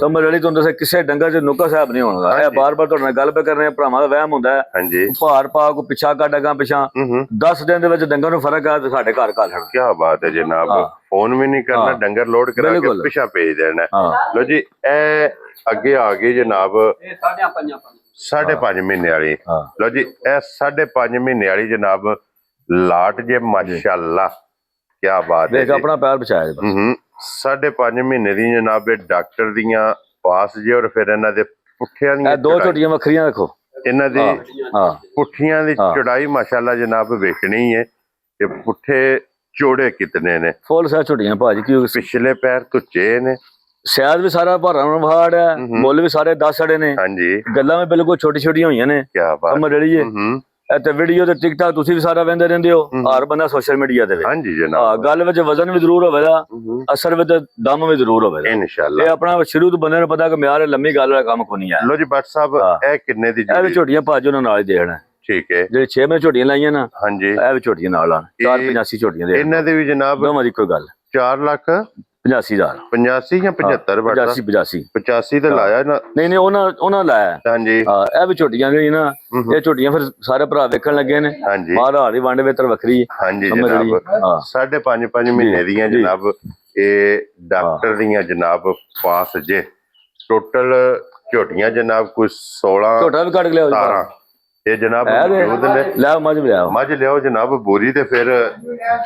ਸਮਝ ਜਿਹੜੀ ਤੁਹਾਨੂੰ ਦੱਸਿਆ ਕਿਸੇ ਡੰਗਰ ਚ ਨੁਕਾ ਸਾਹਿਬ ਨਹੀਂ ਹੋਣਾ। ਇਹ ਬਾਰ-ਬਾਰ ਤੁਹਾਡੇ ਨਾਲ ਗੱਲ ਪੇ ਕਰ ਰਹੇ ਭਰਾਵਾਂ ਦਾ ਵਹਿਮ ਹੁੰਦਾ ਹੈ ਭਾਰ ਪਾ ਕੋ ਪਿੱਛਾ ਕੱਢ ਅਗਾਂ ਪਿਛਾਂ 10 ਦਿਨ ਦੇ ਵਿੱਚ ਡੰਗਰ ਨੂੰ ਫਰਕ ਆ ਤੇ ਸਾਡੇ ਘਰ ਘਾਲ ਛੱਡ। ਕੀ ਬਾਤ ਹੈ ਜਨਾਬ, ਫੋਨ ਵੀ ਨਹੀਂ ਕਰਨਾ, ਡੰਗਰ ਲੋਡ ਕਰਾ ਕੇ ਪਿਛਾ ਭੇਜ ਦੇਣਾ। ਲੋ ਜੀ ਇਹ ਅੱਗੇ ਆ ਗਈ ਜਨਾਬ 5.5 ਮਹੀਨੇ ਵਾਲੀ। ਲੋ ਜੀ ਇਹ 5.5 ਮਹੀਨੇ ਵਾਲੀ ਜਨਾਬ ਲਾਟ ਜੇ ਮਾਸ਼ਾਅੱਲਾ ਕੀ ਬਾਤ ਹੈ। ਦੇਖ ਆਪਣਾ ਪੈਰ ਬਚਾਇਆ 5.5 ਮਹੀਨੇ ਦੀ ਜਨਾਬ ਡਾਕਟਰ ਦੀਆਂ ਪਾਸ ਜੇ ਔਰ ਫਿਰ ਇਹਨਾਂ ਦੇ ਪੁੱਠਿਆਂ ਦੀਆਂ ਦੋ ਝੋਟੀਆਂ ਵੱਖਰੀਆਂ ਰੱਖੋ। ਇਹਨਾਂ ਦੀ ਪੁੱਠੀਆਂ ਦੀ ਚੜਾਈ ਮਾਸ਼ਾਅੱਲਾ ਜਨਾਬ ਵੇਖਣੀ ਹੈ ਕਿ ਪੁੱਠੇ ਚੋੜੇ ਕਿਤਨੇ ਨੇ। ਫੁੱਲ ਸਾਈਜ਼ ਝੋਟੀਆਂ ਭਾਜੀ ਕਿਉਂਕਿ ਪਿਛਲੇ ਪੈਰ ਧੁੱਚੇ ਨੇ, ਸ਼ਾਇਦ ਵੀ ਸਾਰਾ ਭਰਨ ਵਹਾੜ ਹੈ, ਮੁੱਲ ਵੀ ਸਾਰੇ 10 ਅੜੇ ਨੇ। ਗੱਲਾਂ ਵੀ ਬਿਲਕੁਲ ਛੋਟੀ ਛੋਟੀਆਂ ਹੋਈਆਂ ਨੇ। ਕੀ ਬਾਤ ਸਮਝ ਰਹੀਏ ਤੇ ਵੀਡੀਓ ਤੇ ਟਿਕਟਾਕ ਤੁਸੀਂ ਵੀ ਸਾਰਾ ਵੇਂਦੇ ਰਹਿੰਦੇ ਹੋ, ਹਰ ਬੰਦਾ ਸੋਸ਼ਲ ਮੀਡੀਆ ਤੇ। ਹਾਂਜੀ ਜਨਾਬ ਗੱਲ ਵਿੱਚ ਵਜ਼ਨ ਵੀ ਜ਼ਰੂਰ ਹੋਵੇਗਾ, ਅਸਰ ਵਿੱਚ ਦਮ ਵੀ ਜ਼ਰੂਰ ਹੋਵੇਗਾ ਇਨਸ਼ਾਅੱਲਾ। ਇਹ ਆਪਣਾ ਸ਼ੁਰੂ ਤੋਂ ਬੰਦੇ ਨੂੰ ਪਤਾ ਕਿ ਮਿਆਰ ਲੰਮੀ ਗੱਲ ਵਾਲਾ ਕੰਮ ਕੋਈ ਨਹੀਂ ਹੈ। ਲੋ ਜੀ ਬੱਟ ਸਾਹਿਬ ਇਹ ਕਿੰਨੇ ਦੀ ਇਹ ਵੀ ਝੋਟੀਆਂ ਭਾਜੀ ਉਹਨਾਂ ਨਾਲ ਹੀ ਦੇਣਾ। ਠੀਕ ਹੈ ਜਿਹੜੇ 6 ਮਹੀਨੇ ਝੋਟੀਆਂ ਲਾਈਆਂ ਨਾ ਇਹ ਵੀ ਝੋਟੀਆਂ ਨਾਲ ਆਣ 4,85 ਝੋਟੀਆਂ ਦੇ ਇਹਨਾਂ ਦੇ ਵੀ ਜਨਾਬ ਦੋਵਾਂ ਦੀ ਕੋਈ ਗੱਲ 4,85,000 85 ਜਾਂ 75 85 ਤੇ ਲਾਇਆ ਨਾ? ਨਹੀਂ ਉਹਨਾਂ ਲਾਇਆ। ਹਾਂਜੀ ਇਹ ਵੀ ਝੋਟੀਆਂ ਜਿਹੜੀ ਨਾ ਇਹ ਝੋਟੀਆਂ ਫਿਰ ਸਾਰੇ ਭਰਾ ਵੇਖਣ ਲੱਗੇ ਨੇ। ਮਹਾਰਾਜ ਦੀ ਵੰਡ ਵੇਤਰ ਵੱਖਰੀ। ਹਾਂਜੀ ਜਨਾਬ 5.5 ਮਹੀਨੇ ਦੀਆਂ ਜਨਾਬ ਇਹ ਡਾਕਟਰ ਦੀਆਂ ਜਨਾਬ ਪਾਸ ਜੇ ਟੋਟਲ ਝੋਟੀਆਂ ਜਨਾਬ ਕੋਈ 16 ਝੋਟਾ ਵੀ ਕੱਢ ਲਿਆ 17 ਇਹ ਜਨਾਬ ਲੈ ਮੱਝ ਲਿਆਓ ਜਨਾਬ ਬੋਰੀ ਤੇ ਫਿਰ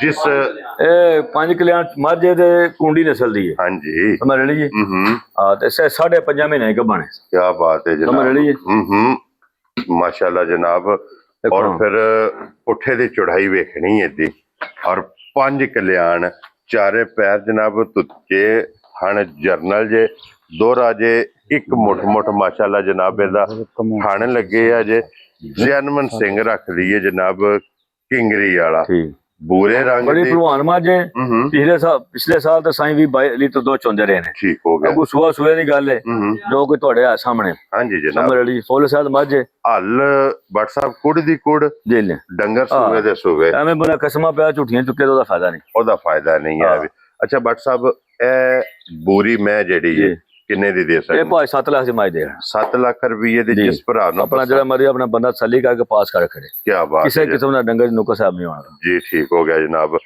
ਜਿਸ ਇਹ 5 ਕਿਲਿਆਂ ਮੱਝ ਦੇ ਕੁੰਡੀ ਨਸਲ ਦੀ ਹੈ। ਹਾਂਜੀ ਸਮਝ ਲਈਏ ਤੇ 5.5 ਮਹੀਨੇ ਗੱਭਣ। ਕੀ ਬਾਤ ਹੈ ਜਨਾਬ। ਸਮਝ ਲਈਏ ਮਾਸ਼ਾਅੱਲਾ ਜਨਾਬ। ਔਰ ਫਿਰ ਪੁੱਠੇ ਦੀ ਚੜਾਈ ਵੇਖਣੀ ਇਹਦੀ ਔਰ 5 ਕਲਿਆਣ ਚਾਰੇ ਪੈਰ ਜਨਾਬ ਤੁੱਕੇ ਹਣ ਜਰਨਲ ਜੇ ਦੋਹਰਾ ਜੇ ਇੱਕ ਮੁੱਠ ਮਾਸ਼ਾਅੱਲਾ ਜਨਾਬ ਇਹਦਾ ਹਣ ਲੱਗੇ ਆ ਜੇ ਜਨਮਨ ਸਿੰਘ ਰੱਖ ਲਈਏ ਜਨਾਬ ਕਿੰਗਰੀ ਵਾਲਾ ਬੂਰੇ ਰੰਗ ਬੜੀ ਭਲਵਾਨ ਮੱਝ ਪਿਛਲੇ ਸਾਲ ਤਾਂ ਸਾਈਂ 20-22 ਲੀਟਰ ਦੁੱਧ ਚੋਂਦੇ ਰਹੇ ਨੇ। ਠੀਕ ਹੋ ਗਿਆ। ਕੋਈ ਸੂਏ ਦੀ ਗੱਲ ਹੈ ਜੋ ਕੋਈ ਤੁਹਾਡੇ ਸਾਹਮਣੇ। ਹਾਂਜੀ ਜਨਾਬ ਫੁੱਲ ਸਾਈਜ਼ ਮੱਝ ਹਲ ਬੱਟ ਸਾਹਿਬ ਕੁੜ ਦੀ ਕੁੜ ਜੀ ਲੈ ਡੰਗਰ ਸੂਏ ਦੇ ਸੂਏ ਐਵੇਂ ਬਣਾ ਕਸਮਾਂ ਪਿਆ ਝੂਠੀਆਂ ਚੁੱਕੇ ਉਹਦਾ ਫਾਇਦਾ ਨਹੀਂ। ਉਹਦਾ ਫਾਇਦਾ ਨਹੀਂ ਹੈ। ਅੱਛਾ ਬੱਟ ਸਾਹਿਬ ਇਹ ਬੂਰੀ ਮੈਂ ਜਿਹੜੀ ਹੈ ਕਿੰਨੇ ਦੀ ਦੇ ਸਕਦੇ? ਇਹ ਭਾਈ 7 ਲੱਖ ਦੀ ਮੱਝ ਦੇ 7 ਲੱਖ ਰੁਪਏ ਦੀ ਜਿਸ ਭਰਾ ਨੂੰ ਆਪਣਾ ਜਿਹੜਾ ਮਰਜ਼ੀ ਆਪਣਾ ਬੰਦਾ ਤਸੱਲੀ ਕਰਕੇ ਪਾਸ ਕਰ ਖੜੇ। ਕੀ ਬਾਤ ਕਿਸੇ ਕਿਸਮ ਦਾ ਡੰਗਰ ਨੁਕਸ ਸਾਹਿਬ ਨਹੀਂ ਆਉਣਾ ਜੀ। ਠੀਕ ਹੋ ਗਿਆ ਜਨਾਬ।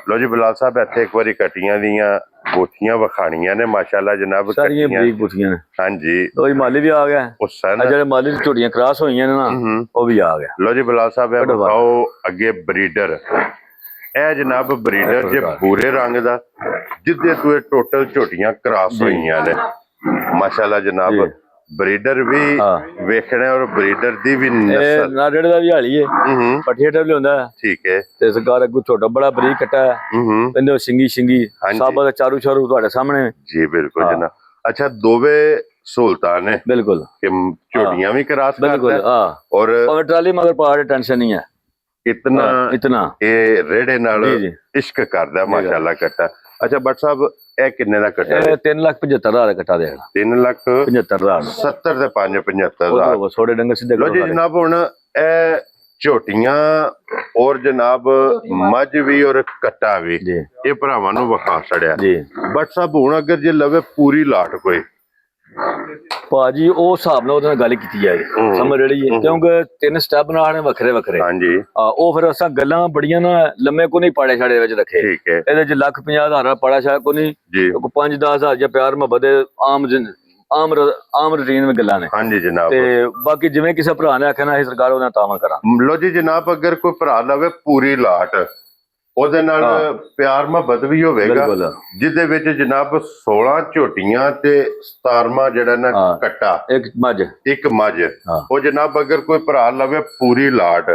ਲੋ ਜੀ ਬਲਾਲ ਸਾਹਿਬ ਇੱਥੇ ਇੱਕ ਵਾਰੀ ਕਟੀਆਂ ਦੀਆਂ ਬੋਥੀਆਂ ਵਖਾਣੀਆਂ ਨੇ ਮਾਸ਼ਾਅੱਲਾ ਜਨਾਬ ਸਾਰੀਆਂ ਬਰੀਕ ਬੋਥੀਆਂ ਨੇ। ਹਾਂਜੀ ਕੋਈ ਮਾਲੀ ਵੀ ਆ ਗਿਆ ਉਹ ਜਿਹੜੇ ਮਾਲੀ ਦੀ ਝੋਟੀਆਂ ਕ੍ਰਾਸ ਹੋਈਆਂ ਨੇ ਨਾ ਉਹ ਵੀ ਆ ਗਿਆ। ਲੋ ਜੀ ਬਲਾਲ ਸਾਹਿਬ ਇਹ ਦਿਖਾਓ ਅੱਗੇ ਬਰੀਡਰ। ਇਹ ਜਨਾਬ ਬਰੀਡਰ ਜੇ ਬੂਰੇ ਰੰਗ ਦਾ ਜਿੱਦੇ ਤੋਂ ਟੋਟਲ ਝੋਟੀਆਂ ਕ੍ਰਾਸ ਹੋਈਆਂ ਨੇ ਮਾਸ਼ਾਅੱਲਾ ਜਨਾਬ। ਬਰੀਡਰ ਵੀ ਵੇਖਣਾ ਔਰ ਬਰੀਡਰ ਦੀ ਵੀ ਨਸਲ ਨਾੜੜ ਦਾ ਵੀ ਹਾਲੀ ਹੈ ਪੱਠੇ ਟੇਬਲ ਹੁੰਦਾ। ਠੀਕ ਹੈ ਤੇ ਸਰਕਾਰ ਅੱਗੂ ਛੋਟਾ ਬੜਾ ਬਰੀਕ ਕੱਟਾ ਹੈ ਕਹਿੰਦੇ ਸਿੰਗੀ ਸਾਬਾ ਦਾ ਚਾਰੂ ਤੁਹਾਡੇ ਸਾਹਮਣੇ ਜੀ। ਬਿਲਕੁਲ ਜਨਾਬ। ਅੱਛਾ ਦੋਵੇਂ ਸਹੂਲਤਾਂ ਨੇ ਬਿਲਕੁਲ ਕਿ ਝੋਟੀਆਂ ਵੀ ਕਰਾਸ ਬਿਲਕੁਲ ਔਰ ਟਰਾਲੀ ਮਗਰ ਪਾੜ ਟੈਨਸ਼ਨ ਨਹੀਂ ਹੈ ਇਤਨਾ ਇਹ ਰੇੜੇ ਨਾਲ ਇਸ਼ਕ ਕਰਦਾ ਮਾਸ਼ਾਅੱਲਾ ਕੱਟਾ। ਅੱਛਾ ਬੱਟ ਸਾਹਿਬ ਇਹ ਕਿੰਨੇ ਦਾ ਕੱਟਾ? 3,75,000 ਦਾ ਕੱਟਾ ਦੇਣਾ। 3,75,000 70 ਤੇ 5,75,000 ਛੋੜੇ ਡੰਗਰ ਸਿੱਧੇ। ਲੋ ਜੀ ਜਨਾਬ ਹੁਣ ਇਹ ਝੋਟੀਆਂ ਔਰ ਜਨਾਬ ਮੱਝ ਵੀ ਔਰ ਕੱਟਾ ਵੀ ਇਹ ਭਰਾਵਾਂ ਨੂੰ ਵਿਖਾ ਛੜਿਆ। ਬੱਟ ਸਾਹਿਬ ਹੁਣ ਅਗਰ ਜੇ ਲਵੇ ਪੂਰੀ ਲਾਟ ਕੋਈ ਭਾਜੀ ਉਹ ਹਿਸਾਬ ਨਾਲ ਉਹਦੇ ਨਾਲ ਗੱਲ ਕੀਤੀ ਜਾਏ ਸਮਝ ਰਹੀ ਹੈ ਕਿਉਂਕਿ 3 ਸਟੈਪ ਨਾਲ ਨੇ ਵੱਖਰੇ। ਹਾਂਜੀ ਉਹ ਫਿਰ ਅਸਾਂ ਗੱਲਾਂ ਬੜੀਆਂ ਨਾ ਲੰਮੇ ਕੋ ਨਹੀਂ ਪਾੜੇ ਛਾੜੇ ਵਿੱਚ ਰੱਖੇ। ਠੀਕ ਹੈ। ਇਹਦੇ ਚ 1,50,000 ਪਾੜਾ ਛਾੜ ਕੋ ਨਹੀਂ 5-10,000 ਜਾਂ ਪਿਆਰ ਮੁਹੱਬਤ ਆਮ ਰੂਟੀਨ ਵਿੱਚ ਗੱਲਾਂ ਨੇ। ਹਾਂਜੀ ਜਨਾਬ। ਤੇ ਬਾਕੀ ਜਿਵੇਂ ਕਿਸੇ ਭਰਾ ਨੇ ਆਖਿਆ ਨਾ ਅਸੀਂ ਸਰਕਾਰ ਉਹਦਾ ਤਾਵਾ ਕਰਾਂ। ਲੋ ਜੀ ਜਨਾਬ ਅਗਰ ਕੋਈ ਭਰਾ ਲਵੇ ਪੂਰੀ ਲਾਟ ਉਹਦੇ ਨਾਲ ਪਿਆਰ ਮੁਹੱਬਤ ਵੀ ਹੋਵੇਗਾ ਜਿਹਦੇ ਵਿੱਚ ਜਨਾਬ 16 ਝੋਟੀਆਂ ਤੇ 17ਵਾਂ ਜਿਹੜਾ ਨਾ ਕੱਟਾ ਇੱਕ ਮੱਝ ਉਹ ਜਨਾਬ ਅਗਰ ਕੋਈ ਭਰਾ ਲਵੇ ਪੂਰੀ ਲਾਟ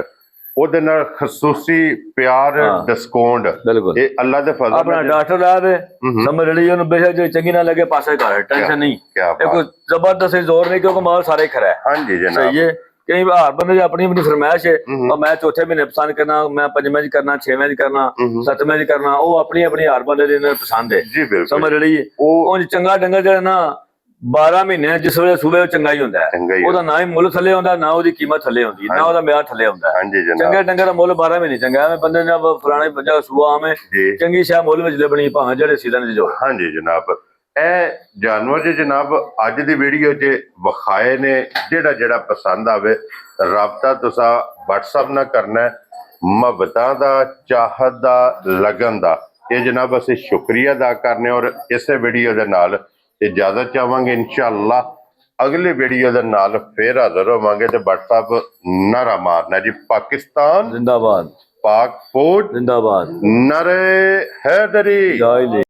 ਉਹਦੇ ਨਾਲ ਖਸੂਸੀ ਪਿਆਰ ਹਾਂ। ਡਿਸਕਾਊਂਟ ਬਿਲਕੁਲ ਇਹ ਅੱਲਾ ਦੇ ਫਜ਼ਲ ਆਪਣਾ ਡਾਕਟਰ ਸਾਹਿਬ ਹੈ ਸਮਝ ਲਈ ਉਹਨੂੰ ਬੇਸ਼ੱਕ ਜੇ ਚੰਗੀ ਨਾ ਲੱਗੇ ਪਾਸੇ ਕਰ ਟੈਨਸ਼ਨ ਨਹੀਂ ਕਿਆ ਇਹ ਕੋਈ ਜ਼ਬਰਦਸਤ ਜ਼ੋਰ ਨਹੀਂ ਕਿਉਂਕਿ ਮਾਲ ਸਾਰੇ ਖਰਾ ਹੈ ਹਾਂਜੀ ਜਨਾਬ ਸਹੀ ਹੈ ਕਈ ਵਾਰ ਬੰਦੇ ਦੀ ਆਪਣੀ ਆਪਣੀ ਫਰਮਾਇਸ਼ ਹੈ ਔਰ ਮੈਂ ਚੌਥੇ ਮਹੀਨੇ ਪਸੰਦ ਕਰਨਾ ਮੈਂ ਪੰਜਵੇਂ ਚ ਕਰਨਾ ਛੇਵੇਂ ਚ ਕਰਨਾ ਸੱਤਵੇਂ ਚ ਕਰਨਾ ਉਹ ਆਪਣੀ ਆਪਣੀ ਹਰ ਬੰਦੇ ਦੀ ਪਸੰਦ ਹੈ ਜੀ ਬਿਲਕੁਲ ਸਮਝ ਲਈ ਉਹ ਉਹ ਚੰਗਾ ਡੰਗਰ ਜਿਹੜਾ ਨਾ 12 ਮਹੀਨੇ ਜਿਸ ਵੇਲੇ ਸੂਬੇ ਉਹ ਚੰਗਾ ਹੀ ਹੁੰਦਾ ਹੈ ਚੰਗਾ ਹੀ ਉਹਦਾ ਨਾ ਹੀ ਮੁੱਲ ਥੱਲੇ ਹੁੰਦਾ ਨਾ ਉਹਦੀ ਕੀਮਤ ਥੱਲੇ ਹੁੰਦੀ ਨਾ ਉਹਦਾ ਮਿਆਰ ਥੱਲੇ ਹੁੰਦਾ ਹਾਂਜੀ ਜਨਾਬ ਚੰਗੇ ਡੰਗਰ ਦਾ ਮੁੱਲ 12 ਮਹੀਨੇ ਚੰਗਾ ਐਵੇਂ ਬੰਦੇ ਨੇ ਫਲਾਣੇ ਪੰਜਾ ਸੂਆ ਆਵੇਂ ਜੀ ਚੰਗੀ ਸ਼ਾਹ ਮੁੱਲ ਵਿੱਚ ਲੱਭਣੀ ਭਾਵੇਂ ਜਿਹੜੇ ਸੀਜ਼ਨ ਚ ਜੋ ਹਾਂਜੀ ਜਨਾਬ ਇਹ ਜਾਨਵਰ ਜੀ ਜਨਾਬ ਅੱਜ ਦੀ ਵੀਡੀਓ 'ਚ ਵਿਖਾਏ ਨੇ ਜਿਹੜਾ ਪਸੰਦ ਆਵੇ ਰਾਬਤਾ ਤੁਸੀਂ WhatsApp ਨਾਲ ਕਰਨਾ ਹੈ ਮੁਹੱਬਤਾਂ ਦਾ ਚਾਹਤ ਦਾ ਲਗਨ ਦਾ ਇਹ ਜਨਾਬ ਅਸੀਂ ਸ਼ੁਕਰੀਆ ਅਦਾ ਕਰਨੇ ਔਰ ਇਸੇ ਵੀਡੀਓ ਦੇ ਨਾਲ ਇਜਾਜ਼ਤ ਚਾਹਾਂਗੇ ਇਨਸ਼ਾਅੱਲਾ ਅਗਲੀ ਵੀਡੀਓ ਦੇ ਨਾਲ ਫੇਰ ਹਾਜ਼ਰ ਹੋਵਾਂਗੇ ਤੇ WhatsApp ਨਾਰਾ ਮਾਰਨਾ ਜੀ ਪਾਕਿਸਤਾਨ ਜ਼ਿੰਦਾਬਾਦ ਪਾਕ ਫੂਡ ਜ਼ਿੰਦਾਬਾਦ ਨਰੇ ਹੈਦਰੀ ਜੈ